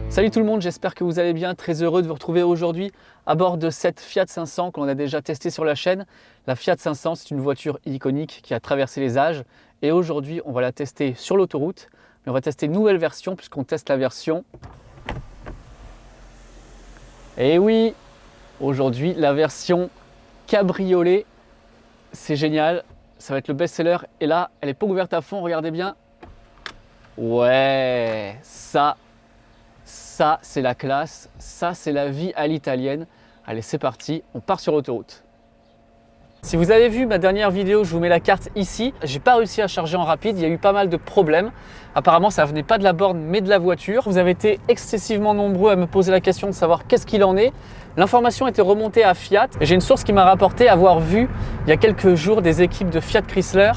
Salut tout le monde, j'espère que vous allez bien. Très heureux de vous retrouver aujourd'hui à bord de cette Fiat 500 que l'on a déjà testée sur la chaîne. La Fiat 500, c'est une voiture iconique qui a traversé les âges. Et aujourd'hui, on va la tester sur l'autoroute. Mais on va tester une nouvelle version puisqu'on teste la version... Et oui, aujourd'hui, la version cabriolet. C'est génial, ça va être le best-seller. Et là, elle est pas ouverte à fond, regardez bien. Ouais, ça c'est la classe, ça c'est la vie à l'italienne. Allez, c'est parti, on part sur l'autoroute. Si vous avez vu ma dernière vidéo, je vous mets la carte ici. J'ai pas réussi à charger en rapide, il y a eu pas mal de problèmes. Apparemment, ça venait pas de la borne, mais de la voiture. Vous avez été excessivement nombreux à me poser la question de savoir qu'est-ce qu'il en est. L'information était remontée à Fiat. J'ai une source qui m'a rapporté avoir vu il y a quelques jours des équipes de Fiat Chrysler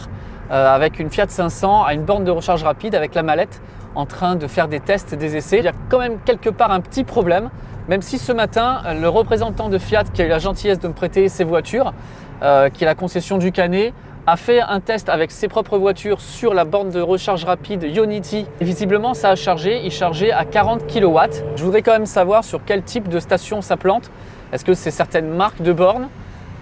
avec une Fiat 500 à une borne de recharge rapide avec la mallette en train de faire des tests, des essais. Il y a quand même quelque part un petit problème, même si ce matin, le représentant de Fiat qui a eu la gentillesse de me prêter ses voitures, qui est la concession du Canet, a fait un test avec ses propres voitures sur la borne de recharge rapide Ionity. Et visiblement, ça a chargé, il chargeait à 40 kW. Je voudrais quand même savoir sur quel type de station ça plante. Est-ce que c'est certaines marques de bornes?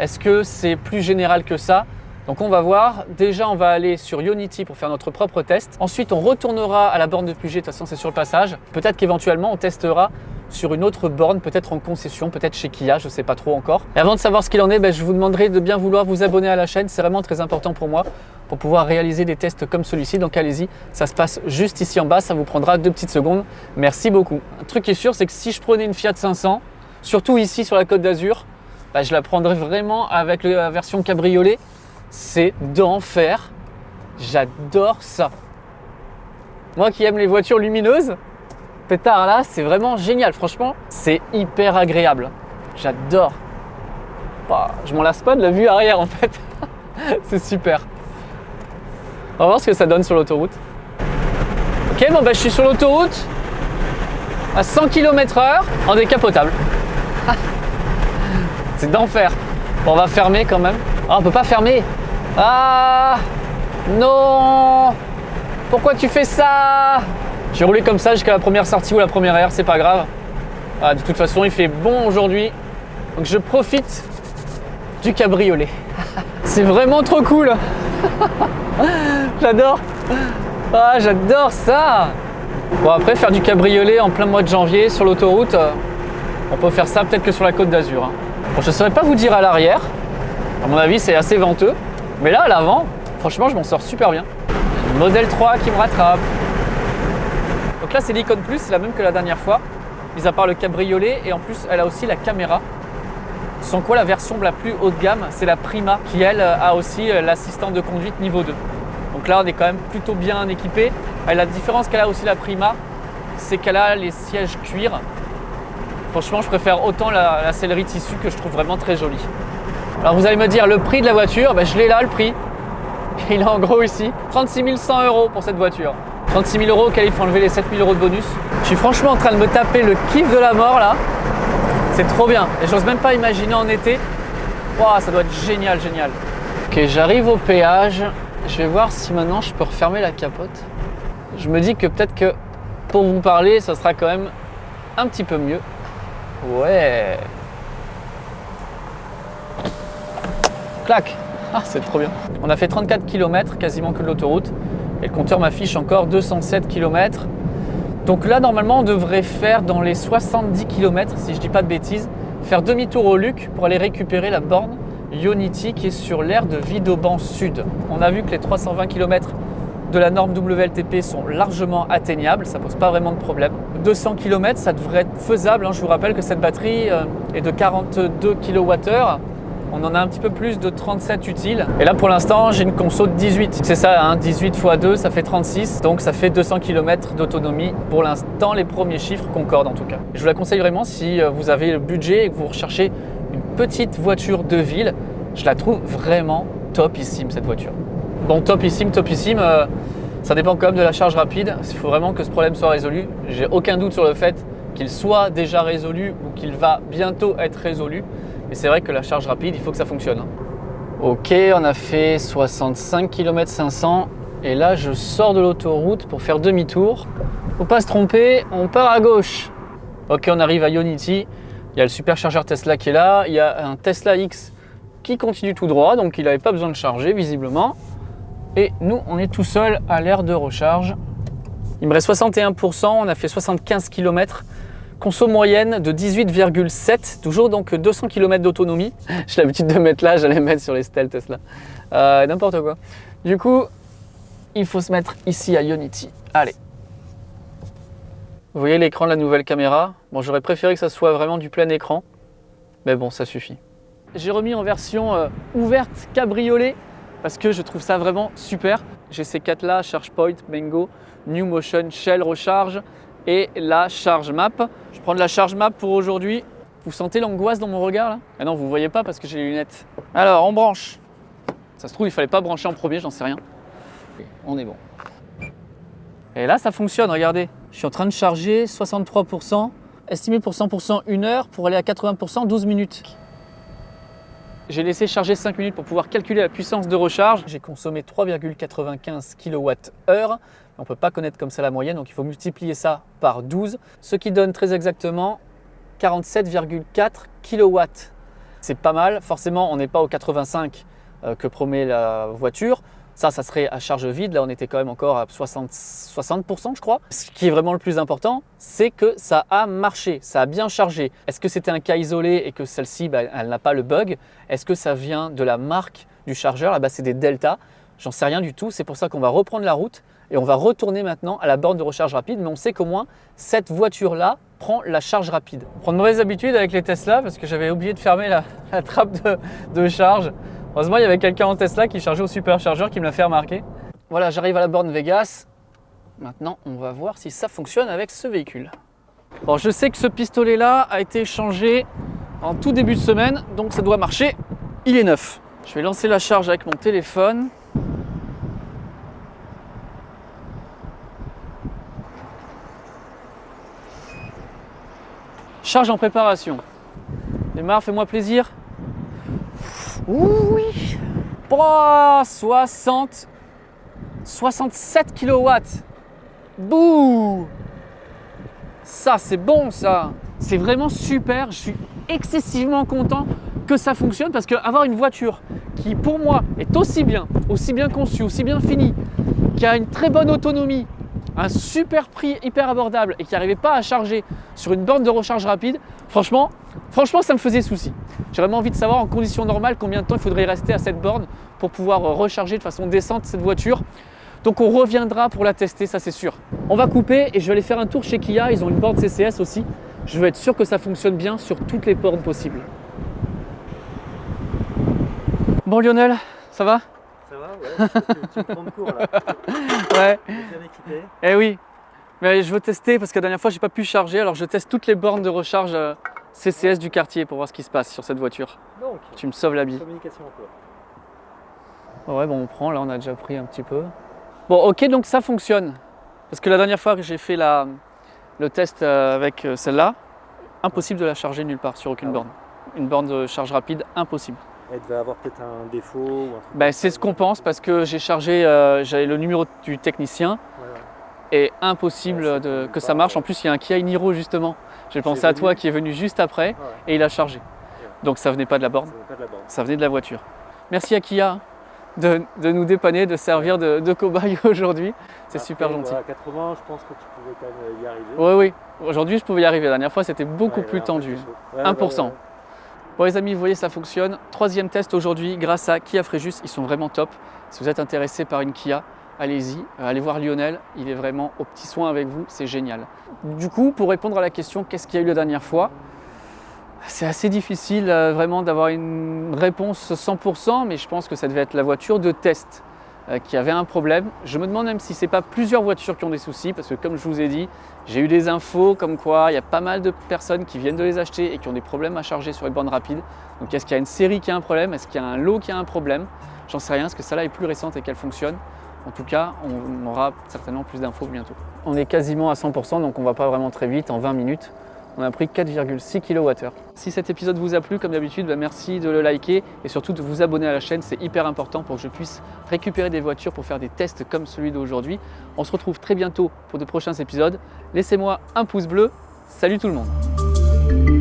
Est-ce que c'est plus général que ça? Donc on va voir, déjà on va aller sur Ionity pour faire notre propre test. Ensuite on retournera à la borne de Puget, de toute façon c'est sur le passage. Peut-être qu'éventuellement on testera sur une autre borne, peut-être en concession, peut-être chez Kia, je ne sais pas trop encore. Et avant de savoir ce qu'il en est, je vous demanderai de bien vouloir vous abonner à la chaîne, c'est vraiment très important pour moi pour pouvoir réaliser des tests comme celui-ci. Donc allez-y, ça se passe juste ici en bas, ça vous prendra 2 petites secondes. Merci beaucoup. Un truc qui est sûr, c'est que si je prenais une Fiat 500, surtout ici sur la Côte d'Azur, je la prendrais vraiment avec la version cabriolet. C'est d'enfer, j'adore ça. Moi qui aime les voitures lumineuses, pétard là, c'est vraiment génial, franchement, c'est hyper agréable. J'adore. Je m'en lasse pas de la vue arrière en fait, c'est super. On va voir ce que ça donne sur l'autoroute. Ok, bon je suis sur l'autoroute à 100 km/h en décapotable. C'est d'enfer. Bon, on va fermer quand même. Ah, on peut pas fermer. Ah non! Pourquoi tu fais ça? J'ai roulé comme ça jusqu'à la première sortie ou la première aire, c'est pas grave. Ah, de toute façon, il fait bon aujourd'hui. Donc je profite du cabriolet. C'est vraiment trop cool. J'adore. Ah, j'adore ça. Bon, après, faire du cabriolet en plein mois de janvier sur l'autoroute, on peut faire ça peut-être que sur la Côte d'Azur. Bon, je ne saurais pas vous dire à l'arrière. À mon avis, c'est assez venteux. Mais là, à l'avant, franchement, je m'en sors super bien. Le modèle 3 qui me rattrape. Donc là, c'est l'Icon Plus, c'est la même que la dernière fois. Mis à part le cabriolet, et en plus, elle a aussi la caméra. Sans quoi, la version la plus haut de gamme, c'est la Prima, qui elle a aussi l'assistant de conduite niveau 2. Donc là, on est quand même plutôt bien équipé. Et la différence qu'elle a aussi la Prima, c'est qu'elle a les sièges cuir. Franchement, je préfère autant la sellerie tissu que je trouve vraiment très jolie. Alors vous allez me dire le prix de la voiture, je l'ai là le prix. Il est en gros ici, 36 100 € pour cette voiture. 36 000 € auquel il faut enlever les 7 000 € de bonus. Je suis franchement en train de me taper le kiff de la mort là. C'est trop bien. Et j'ose même pas imaginer en été. Wow, ça doit être génial, génial. Ok, j'arrive au péage. Je vais voir si maintenant je peux refermer la capote. Je me dis que peut-être que pour vous parler, ça sera quand même un petit peu mieux. Ouais. Clac. Ah, c'est trop bien. On a fait 34 km, quasiment que de l'autoroute. Et le compteur m'affiche encore 207 km. Donc là, normalement, on devrait faire dans les 70 km, si je dis pas de bêtises, faire demi-tour au Luc pour aller récupérer la borne Ionity qui est sur l'aire de Vidauban Sud. On a vu que les 320 km de la norme WLTP sont largement atteignables, ça pose pas vraiment de problème. 200 km, ça devrait être faisable. Je vous rappelle que cette batterie est de 42 kWh. On en a un petit peu plus de 37 utiles. Et là, pour l'instant, j'ai une conso de 18. C'est ça, 18 x 2, ça fait 36. Donc, ça fait 200 km d'autonomie. Pour l'instant, les premiers chiffres concordent en tout cas. Je vous la conseille vraiment si vous avez le budget et que vous recherchez une petite voiture de ville. Je la trouve vraiment topissime, cette voiture. Bon, topissime, ça dépend quand même de la charge rapide. Il faut vraiment que ce problème soit résolu. J'ai aucun doute sur le fait qu'il soit déjà résolu ou qu'il va bientôt être résolu. Mais c'est vrai que la charge rapide, il faut que ça fonctionne. Ok, on a fait 65 km 500 et là je sors de l'autoroute pour faire demi-tour. Faut pas se tromper, on part à gauche. Ok, on arrive à Ionity. Il y a le superchargeur Tesla qui est là. Il y a un Tesla X qui continue tout droit, donc il n'avait pas besoin de charger visiblement. Et nous, on est tout seul à l'aire de recharge. Il me reste 61%, on a fait 75 km. Conso moyenne de 18,7, toujours donc 200 km d'autonomie. J'ai l'habitude de mettre là, j'allais mettre sur les stèles Tesla. N'importe quoi. Du coup, il faut se mettre ici à Ionity. Allez. Vous voyez l'écran de la nouvelle caméra? Bon, j'aurais préféré que ça soit vraiment du plein écran. Mais bon, ça suffit. J'ai remis en version ouverte cabriolet parce que je trouve ça vraiment super. J'ai ces 4 là, ChargePoint, Mango, New Motion, Shell Recharge et la Charge Map. Je prends de la Charge Map pour aujourd'hui. Vous sentez l'angoisse dans mon regard là? Ah non, vous ne voyez pas parce que j'ai les lunettes. Alors, on branche. Ça se trouve, il ne fallait pas brancher en premier, j'en sais rien. Okay, on est bon. Et là, ça fonctionne, regardez. Je suis en train de charger 63%, estimé pour 100% 1 heure, pour aller à 80% 12 minutes. J'ai laissé charger 5 minutes pour pouvoir calculer la puissance de recharge. J'ai consommé 3,95 kWh. On ne peut pas connaître comme ça la moyenne, donc il faut multiplier ça par 12, ce qui donne très exactement 47,4 kW. C'est pas mal, forcément on n'est pas aux 85 que promet la voiture. Ça serait à charge vide, là on était quand même encore à 60% je crois. Ce qui est vraiment le plus important, c'est que ça a marché, ça a bien chargé. Est-ce que c'était un cas isolé et que celle-ci, elle n'a pas le bug? Est-ce que ça vient de la marque du chargeur? Là-bas c'est des Delta, j'en sais rien du tout. C'est pour ça qu'on va reprendre la route et on va retourner maintenant à la borne de recharge rapide. Mais on sait qu'au moins cette voiture-là prend la charge rapide. On prend de mauvaises habitudes avec les Tesla parce que j'avais oublié de fermer la trappe de charge. Heureusement, il y avait quelqu'un en Tesla qui chargeait au superchargeur qui me l'a fait remarquer. Voilà, j'arrive à la borne Vegas. Maintenant, on va voir si ça fonctionne avec ce véhicule. Bon, je sais que ce pistolet-là a été changé en tout début de semaine, donc ça doit marcher. Il est neuf. Je vais lancer la charge avec mon téléphone. Charge en préparation. Démarre, fais-moi plaisir. Ouh, oui. Oh, 67 kW. Bouh. Ça, c'est bon, ça. C'est vraiment super. Je suis excessivement content que ça fonctionne parce qu'avoir une voiture qui, pour moi, est aussi bien conçue, aussi bien finie, qui a une très bonne autonomie, un super prix hyper abordable et qui n'arrivait pas à charger sur une borne de recharge rapide, franchement, ça me faisait souci. J'ai vraiment envie de savoir en conditions normales combien de temps il faudrait rester à cette borne pour pouvoir recharger de façon décente cette voiture. Donc on reviendra pour la tester, ça c'est sûr. On va couper et je vais aller faire un tour chez Kia, ils ont une borne CCS aussi. Je veux être sûr que ça fonctionne bien sur toutes les bornes possibles. Bon Lionel, ça va? Ça va, ouais, tu me prends de cours là. Ouais. Bien équipé. Eh oui, mais je veux tester parce que la dernière fois j'ai pas pu charger, alors je teste toutes les bornes de recharge CCS du quartier pour voir ce qui se passe sur cette voiture. Donc, tu me sauves la vie. Communication en cours. Ouais, bon on prend, là on a déjà pris un petit peu. Bon ok, donc ça fonctionne. Parce que la dernière fois que j'ai fait le test avec celle-là, impossible de la charger nulle part sur aucune borne. Une borne de charge rapide, impossible. Elle devait avoir peut-être un défaut ou un truc. C'est ce qu'on pense parce que j'ai chargé, j'avais le numéro du technicien et impossible que ça marche. En plus il y a un Kia Niro justement. J'ai pensé à toi qui est venu juste après et il a chargé. Donc ça venait pas de la borne, ça venait de la voiture. Merci à Kia de nous dépanner, de servir de cobaye aujourd'hui. C'est super gentil. À 80, je pense que tu pouvais quand même y arriver. Oui, aujourd'hui je pouvais y arriver. La dernière fois c'était beaucoup plus tendu. 1%. Bon les amis, vous voyez ça fonctionne. Troisième test aujourd'hui grâce à Kia Fréjus, ils sont vraiment top. Si vous êtes intéressé par une Kia, allez-y, allez voir Lionel, il est vraiment aux petits soins avec vous, c'est génial. Du coup, pour répondre à la question qu'est-ce qu'il y a eu la dernière fois, c'est assez difficile vraiment d'avoir une réponse 100%, mais je pense que ça devait être la voiture de test qui avait un problème. Je me demande même si ce n'est pas plusieurs voitures qui ont des soucis, parce que comme je vous ai dit, j'ai eu des infos comme quoi il y a pas mal de personnes qui viennent de les acheter et qui ont des problèmes à charger sur les bornes rapides. Donc est-ce qu'il y a une série qui a un problème? Est-ce qu'il y a un lot qui a un problème? J'en sais rien, parce que celle-là est plus récente et qu'elle fonctionne. En tout cas, on aura certainement plus d'infos bientôt. On est quasiment à 100%, donc on ne va pas vraiment très vite, en 20 minutes. On a pris 4,6 kWh. Si cet épisode vous a plu, comme d'habitude, merci de le liker et surtout de vous abonner à la chaîne. C'est hyper important pour que je puisse récupérer des voitures pour faire des tests comme celui d'aujourd'hui. On se retrouve très bientôt pour de prochains épisodes. Laissez-moi un pouce bleu Salut tout le monde.